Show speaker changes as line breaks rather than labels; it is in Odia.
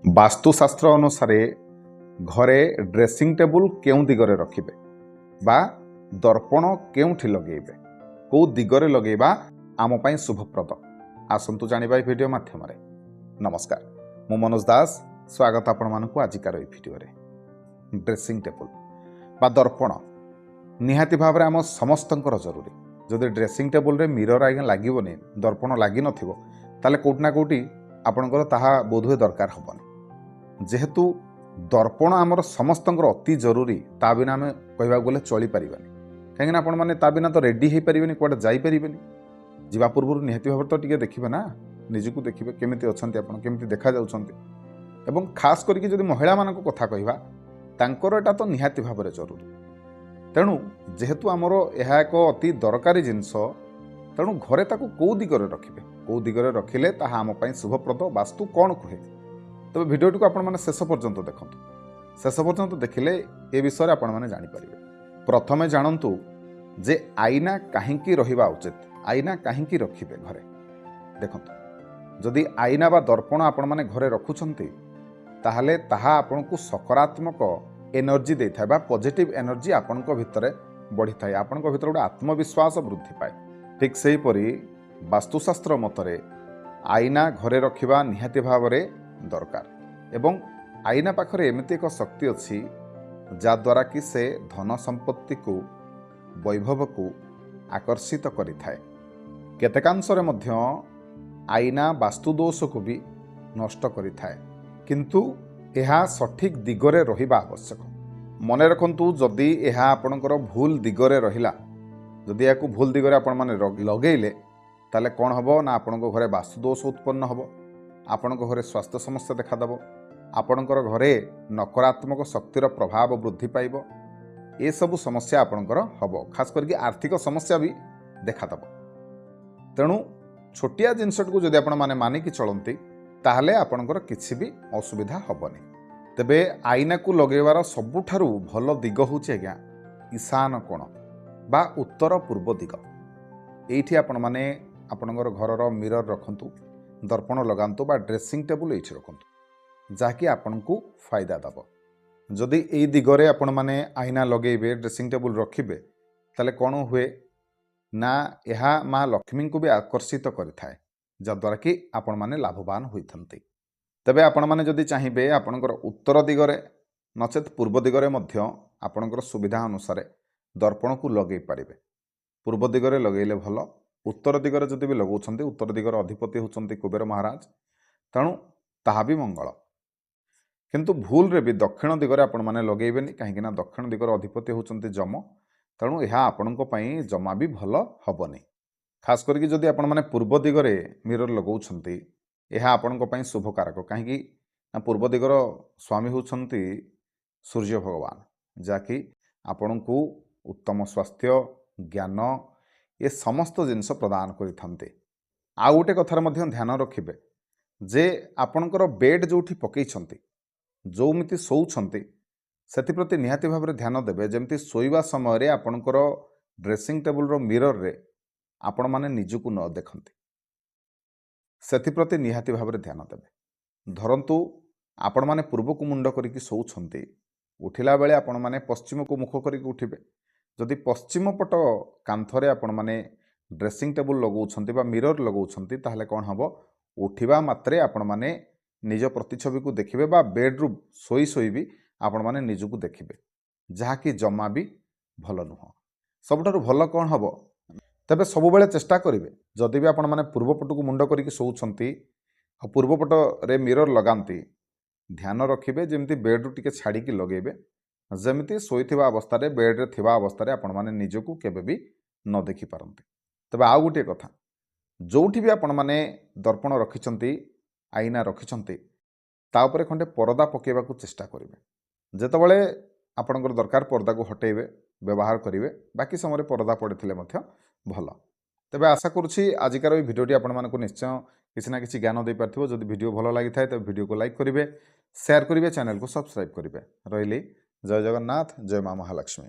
ବାସ୍ତୁଶାସ୍ତ୍ର ଅନୁସାରେ ଘରେ ଡ୍ରେସିଂ ଟେବୁଲ କେଉଁ ଦିଗରେ ରଖିବେ ବା ଦର୍ପଣ କେଉଁଠି ଲଗେଇବେ, କେଉଁ ଦିଗରେ ଲଗେଇବା ଆମ ପାଇଁ ଶୁଭପ୍ରଦ। ଆସନ୍ତୁ ଜାଣିବା ଏହି ଭିଡ଼ିଓ ମାଧ୍ୟମରେ। ନମସ୍କାର, ମୁଁ ମନୋଜ ଦାସ, ସ୍ୱାଗତ ଆପଣମାନଙ୍କୁ ଆଜିକାର ଏହି ଭିଡ଼ିଓରେ। ଡ୍ରେସିଂ ଟେବୁଲ ବା ଦର୍ପଣ ନିହାତି ଭାବରେ ଆମ ସମସ୍ତଙ୍କର ଜରୁରୀ। ଯଦି ଡ୍ରେସିଂ ଟେବୁଲରେ ମିରର ଆଜ୍ଞା ଲାଗିବନି, ଦର୍ପଣ ଲାଗିନଥିବ, ତାହେଲେ କେଉଁଠି ନା କେଉଁଠି ଆପଣଙ୍କର ତାହା ବୋଧହୁଏ ଦରକାର ହେବନି। ଯେହେତୁ ଦର୍ପଣ ଆମର ସମସ୍ତଙ୍କର ଅତି ଜରୁରୀ, ତା ବିନା ଆମେ କହିବାକୁ ଗଲେ ଚଳିପାରିବାନି। କାହିଁକିନା ଆପଣମାନେ ତା ବିନା ତ ରେଡ଼ି ହେଇପାରିବେନି, କୁଆଡ଼େ ଯାଇପାରିବେନି। ଯିବା ପୂର୍ବରୁ ନିହାତି ଭାବରେ ତ ଟିକେ ଦେଖିବେ ନା, ନିଜକୁ ଦେଖିବେ କେମିତି ଅଛନ୍ତି ଆପଣ, କେମିତି ଦେଖାଯାଉଛନ୍ତି। ଏବଂ ଖାସ୍ କରିକି ଯଦି ମହିଳାମାନଙ୍କ କଥା କହିବା, ତାଙ୍କର ଏଇଟା ତ ନିହାତି ଭାବରେ ଜରୁରୀ। ତେଣୁ ଯେହେତୁ ଆମର ଏହା ଏକ ଅତି ଦରକାରୀ ଜିନିଷ, ତେଣୁ ଘରେ ତାକୁ କେଉଁ ଦିଗରେ ରଖିବେ, କେଉଁ ଦିଗରେ ରଖିଲେ ତାହା ଆମ ପାଇଁ ଶୁଭପ୍ରଦ, ବାସ୍ତୁ କ'ଣ କୁହେ। ତେବେ ଭିଡ଼ିଓଟିକୁ ଆପଣମାନେ ଶେଷ ପର୍ଯ୍ୟନ୍ତ ଦେଖନ୍ତୁ। ଶେଷ ପର୍ଯ୍ୟନ୍ତ ଦେଖିଲେ ଏ ବିଷୟରେ ଆପଣମାନେ ଜାଣିପାରିବେ। ପ୍ରଥମେ ଜାଣନ୍ତୁ ଯେ ଆଇନା କାହିଁକି ରହିବା ଉଚିତ, ଆଇନା କାହିଁକି ରଖିବେ ଘରେ। ଦେଖନ୍ତୁ, ଯଦି ଆଇନା ବା ଦର୍ପଣ ଆପଣମାନେ ଘରେ ରଖୁଛନ୍ତି, ତାହେଲେ ତାହା ଆପଣଙ୍କୁ ସକାରାତ୍ମକ ଏନର୍ଜି ଦେଇଥାଏ ବା ପଜିଟିଭ୍ ଏନର୍ଜି ଆପଣଙ୍କ ଭିତରେ ବଢ଼ିଥାଏ, ଆପଣଙ୍କ ଭିତରେ ଗୋଟେ ଆତ୍ମବିଶ୍ୱାସ ବୃଦ୍ଧି ପାଏ। ଠିକ୍ ସେହିପରି ବାସ୍ତୁଶାସ୍ତ୍ର ମତରେ ଆଇନା ଘରେ ରଖିବା ନିହାତି ଭାବରେ ଦରକାର। ଏବଂ ଆଇନା ପାଖରେ ଏମିତି ଏକ ଶକ୍ତି ଅଛି ଯାଦ୍ୱାରା କି ସେ ଧନ ସମ୍ପତ୍ତିକୁ, ବୈଭବକୁ ଆକର୍ଷିତ କରିଥାଏ। କେତେକାଂଶରେ ମଧ୍ୟ ଆଇନା ବାସ୍ତୁଦୋଷକୁ ବି ନଷ୍ଟ କରିଥାଏ, କିନ୍ତୁ ଏହା ସଠିକ୍ ଦିଗରେ ରହିବା ଆବଶ୍ୟକ। ମନେ ରଖନ୍ତୁ, ଯଦି ଏହା ଆପଣଙ୍କର ଭୁଲ ଦିଗରେ ରହିଲା, ଯଦି ଏହାକୁ ଭୁଲ ଦିଗରେ ଆପଣମାନେ ଲଗେଇଲେ, ତାହେଲେ କ'ଣ ହେବ ନା ଆପଣଙ୍କ ଘରେ ବାସ୍ତୁଦୋଷ ଉତ୍ପନ୍ନ ହେବ, ଆପଣଙ୍କ ଘରେ ସ୍ୱାସ୍ଥ୍ୟ ସମସ୍ୟା ଦେଖାଦେବ, ଆପଣଙ୍କର ଘରେ ନକାରାତ୍ମକ ଶକ୍ତିର ପ୍ରଭାବ ବୃଦ୍ଧି ପାଇବ। ଏସବୁ ସମସ୍ୟା ଆପଣଙ୍କର ହେବ, ଖାସ୍ କରିକି ଆର୍ଥିକ ସମସ୍ୟା ବି ଦେଖାଦେବ। ତେଣୁ ଛୋଟିଆ ଜିନିଷଟିକୁ ଯଦି ଆପଣମାନେ ମାନିକି ଚଳନ୍ତି, ତାହେଲେ ଆପଣଙ୍କର କିଛି ବି ଅସୁବିଧା ହେବନି। ତେବେ ଆଇନାକୁ ଲଗାଇବାର ସବୁଠାରୁ ଭଲ ଦିଗ ହେଉଛି ଆଜ୍ଞା ଈଶାନ କୋଣ ବା ଉତ୍ତର ପୂର୍ବ ଦିଗ। ଏଇଠି ଆପଣମାନେ ଆପଣଙ୍କର ଘରର ମିରର ରଖନ୍ତୁ, ଦର୍ପଣ ଲଗାନ୍ତୁ ବା ଡ୍ରେସିଂ ଟେବୁଲ ଏଇଠି ରଖନ୍ତୁ, ଯାହାକି ଆପଣଙ୍କୁ ଫାଇଦା ଦେବ। ଯଦି ଏଇ ଦିଗରେ ଆପଣମାନେ ଆଇନା ଲଗାଇବେ, ଡ୍ରେସିଂ ଟେବୁଲ ରଖିବେ, ତାହେଲେ କ'ଣ ହୁଏ ନା ଏହା ମା ଲକ୍ଷ୍ମୀଙ୍କୁ ବି ଆକର୍ଷିତ କରିଥାଏ, ଯାଦ୍ୱାରା କି ଆପଣମାନେ ଲାଭବାନ ହୋଇଥାନ୍ତି। ତେବେ ଆପଣମାନେ ଯଦି ଚାହିଁବେ ଆପଣଙ୍କର ଉତ୍ତର ଦିଗରେ ନଚେତ୍ ପୂର୍ବ ଦିଗରେ ମଧ୍ୟ ଆପଣଙ୍କର ସୁବିଧା ଅନୁସାରେ ଦର୍ପଣକୁ ଲଗାଇ ପାରିବେ। ପୂର୍ବ ଦିଗରେ ଲଗାଇଲେ ଭଲ, ଉତ୍ତର ଦିଗରେ ଯଦି ବି ଲଗାଉଛନ୍ତି, ଉତ୍ତର ଦିଗର ଅଧିପତି ହେଉଛନ୍ତି କୁବେର ମହାରାଜ, ତେଣୁ ତାହା ବି ମଙ୍ଗଳ। କିନ୍ତୁ ଭୁଲରେ ବି ଦକ୍ଷିଣ ଦିଗରେ ଆପଣମାନେ ଲଗାଇବେନି, କାହିଁକିନା ଦକ୍ଷିଣ ଦିଗର ଅଧିପତି ହେଉଛନ୍ତି ଯମ, ତେଣୁ ଏହା ଆପଣଙ୍କ ପାଇଁ ଜମା ବି ଭଲ ହେବନି। ଖାସ୍ କରିକି ଯଦି ଆପଣମାନେ ପୂର୍ବ ଦିଗରେ ମିରର ଲଗାଉଛନ୍ତି, ଏହା ଆପଣଙ୍କ ପାଇଁ ଶୁଭକାରକ। କାହିଁକି ନା ପୂର୍ବ ଦିଗର ସ୍ୱାମୀ ହେଉଛନ୍ତି ସୂର୍ଯ୍ୟ ଭଗବାନ, ଯାହାକି ଆପଣଙ୍କୁ ଉତ୍ତମ ସ୍ୱାସ୍ଥ୍ୟ, ଜ୍ଞାନ, ଏ ସମସ୍ତ ଜିନିଷ ପ୍ରଦାନ କରିଥାନ୍ତି। ଆଉ ଗୋଟେ କଥାରେ ମଧ୍ୟ ଧ୍ୟାନ ରଖିବେ ଯେ ଆପଣଙ୍କର ବେଡ୍ ଯେଉଁଠି ପକାଇଛନ୍ତି, ଯେଉଁମିତି ଶୋଉଛନ୍ତି, ସେଥିପ୍ରତି ନିହାତି ଭାବରେ ଧ୍ୟାନ ଦେବେ, ଯେମିତି ଶୋଇବା ସମୟରେ ଆପଣଙ୍କର ଡ୍ରେସିଂ ଟେବୁଲର ମିରରରେ ଆପଣମାନେ ନିଜକୁ ନ ଦେଖନ୍ତି। ସେଥିପ୍ରତି ନିହାତି ଭାବରେ ଧ୍ୟାନ ଦେବେ। ଧରନ୍ତୁ ଆପଣମାନେ ପୂର୍ବକୁ ମୁଣ୍ଡ କରିକି ଶୋଉଛନ୍ତି, ଉଠିଲା ବେଳେ ଆପଣମାନେ ପଶ୍ଚିମକୁ ମୁଖ କରିକି ଉଠିବେ। ଯଦି ପଶ୍ଚିମ ପଟ କାନ୍ଥରେ ଆପଣମାନେ ଡ୍ରେସିଂ ଟେବୁଲ ଲଗାଉଛନ୍ତି ବା ମିରର ଲଗାଉଛନ୍ତି, ତାହେଲେ କ'ଣ ହେବ, ଉଠିବା ମାତ୍ରେ ଆପଣମାନେ ନିଜ ପ୍ରତିଛବିକୁ ଦେଖିବେ ବା ବେଡ୍ରୁ ଶୋଇ ବି ଆପଣମାନେ ନିଜକୁ ଦେଖିବେ, ଯାହାକି ଜମା ବି ଭଲ ନୁହଁ। ସବୁଠାରୁ ଭଲ କ'ଣ ହେବ, ତେବେ ସବୁବେଳେ ଚେଷ୍ଟା କରିବେ, ଯଦି ବି ଆପଣମାନେ ପୂର୍ବପଟକୁ ମୁଣ୍ଡ କରିକି ଶୋଉଛନ୍ତି ଆଉ ପୂର୍ବପଟରେ ମିରର ଲଗାନ୍ତି, ଧ୍ୟାନ ରଖିବେ ଯେମିତି ବେଡ୍ରୁ ଟିକେ ଛାଡ଼ିକି ଲଗାଇବେ, ଯେମିତି ଶୋଇଥିବା ଅବସ୍ଥାରେ, ବେଡ୍ରେ ଥିବା ଅବସ୍ଥାରେ ଆପଣମାନେ ନିଜକୁ କେବେ ବି ନ ଦେଖିପାରନ୍ତି। ତେବେ ଆଉ ଗୋଟିଏ କଥା, ଯେଉଁଠି ବି ଆପଣମାନେ ଦର୍ପଣ ରଖିଛନ୍ତି, ଆଇନା ରଖିଛନ୍ତି, ତା ଉପରେ ଖଣ୍ଡେ ପରଦା ପକାଇବାକୁ ଚେଷ୍ଟା କରିବେ। ଯେତେବେଳେ ଆପଣଙ୍କର ଦରକାର ପରଦାକୁ ହଟେଇବେ, ବ୍ୟବହାର କରିବେ, ବାକି ସମୟରେ ପରଦା ପଡ଼ିଥିଲେ ମଧ୍ୟ ଭଲ। ତେବେ ଆଶା କରୁଛି ଆଜିକାର ଏହି ଭିଡ଼ିଓଟି ଆପଣମାନଙ୍କୁ ନିଶ୍ଚୟ କିଛି ନା କିଛି ଜ୍ଞାନ ଦେଇପାରିଥିବ। ଯଦି ଭିଡ଼ିଓ ଭଲ ଲାଗିଥାଏ ତେବେ ଭିଡ଼ିଓକୁ ଲାଇକ୍ କରିବେ, ସେୟାର କରିବେ, ଚ୍ୟାନେଲକୁ ସବସ୍କ୍ରାଇବ୍ କରିବେ। ରହିଲି, ଜୟ ଜଗନ୍ନାଥ, ଜୟ ମା ମହାଲକ୍ଷ୍ମୀ।